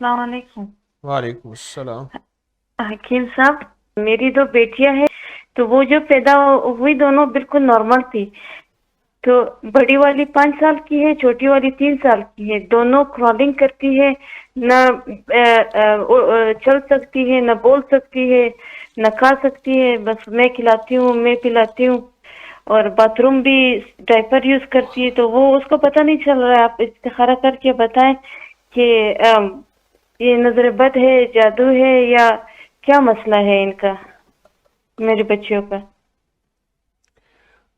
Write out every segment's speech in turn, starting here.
السلام علیکم۔ وعلیکم السلام۔ حکیم صاحب، میری دو بیٹیاں ہیں، تو وہ جو پیدا ہوئی دونوں بالکل نارمل تھی۔ تو بڑی والی 5 سال کی ہے، چھوٹی والی 3 سال کی ہے۔ دونوں کرالنگ کرتی ہے، نہ چل سکتی ہے، نہ بول سکتی ہے، نہ کھا سکتی ہے۔ بس میں کھلاتی ہوں، میں پلاتی ہوں، اور باتھ روم بھی ڈائپر یوز کرتی ہے۔ تو وہ اس کو پتہ نہیں چل رہا ہے۔ آپ استخارہ کر کے بتائیں کہ یہ نظر بد ہے، جادو ہے، یا کیا مسئلہ ہے ان کا، میرے بچیوں کا۔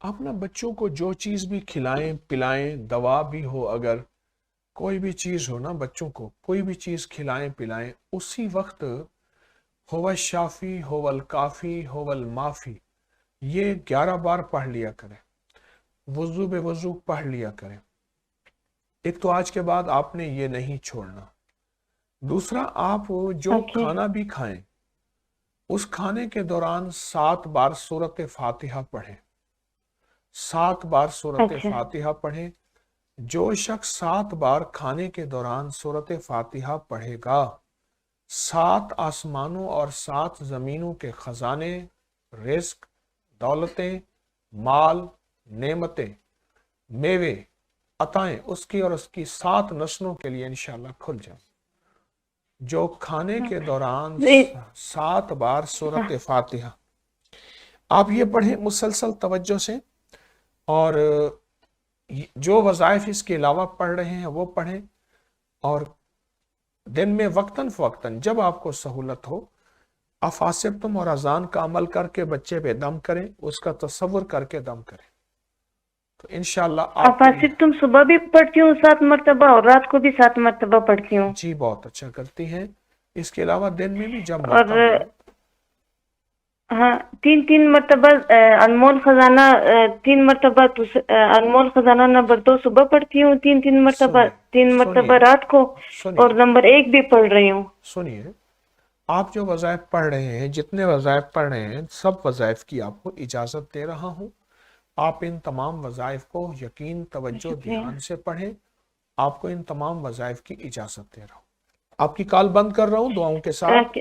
آپ نا بچوں کو جو چیز بھی کھلائیں پلائیں، دوا بھی ہو، اگر کوئی بھی چیز ہو نا، بچوں کو کوئی بھی چیز کھلائیں پلائیں، اسی وقت هو الشافی هو الکافی هو المافی یہ 11 بار پڑھ لیا کریں، وضو بے وضو پڑھ لیا کریں۔ ایک تو آج کے بعد آپ نے یہ نہیں چھوڑنا۔ دوسرا، آپ جو اوکے، کھانا بھی کھائیں اس کھانے کے دوران 7 بار سورۃ فاتحہ پڑھیں، 7 بار سورۃ اچھا فاتحہ پڑھیں۔ جو شخص 7 بار کھانے کے دوران سورۃ فاتحہ پڑھے گا، 7 آسمانوں اور 7 زمینوں کے خزانے، رزق، دولتیں، مال، نعمتیں، میوے، عطائیں اس کی اور اس کی 7 نسلوں کے لیے انشاءاللہ کھل جائیں۔ جو کھانے کے دوران جی، 7 بار سورۃ فاتحہ آپ یہ پڑھیں مسلسل توجہ سے، اور جو وظائف اس کے علاوہ پڑھ رہے ہیں وہ پڑھیں، اور دن میں وقتاً فوقتاً جب آپ کو سہولت ہو افاسبتم اور اذان کا عمل کر کے بچے پہ دم کریں، اس کا تصور کر کے دم کریں، تو انشاءاللہ آپ کے افاسب تم صبح بھی پڑھتی ہوں 7 مرتبہ، اور رات کو بھی 7 مرتبہ پڑھتی ہوں۔ جی بہت اچھا کرتی ہیں۔ اس کے علاوہ دن میں بھی جب اور موقع ملے۔ ہاں، 3 مرتبہ انمول خزانہ، 3 مرتبہ انمول خزانہ نمبر 2 صبح پڑھتی ہوں، 3 مرتبہ، سنیے 3 مرتبہ سنیے رات کو، اور سنیے نمبر 1 بھی پڑھ رہی ہوں۔ سنیے آپ جو وظائف پڑھ رہے ہیں، جتنے وظائف پڑھ رہے ہیں، سب وظائف کی آپ کو اجازت دے رہا ہوں۔ آپ ان تمام وظائف کو یقین، توجہ، شکریہ۔ دھیان سے پڑھیں۔ آپ کو ان تمام وظائف کی اجازت دے رہا ہوں۔ آپ کی کال بند کر رہا ہوں دعاؤں کے ساتھ۔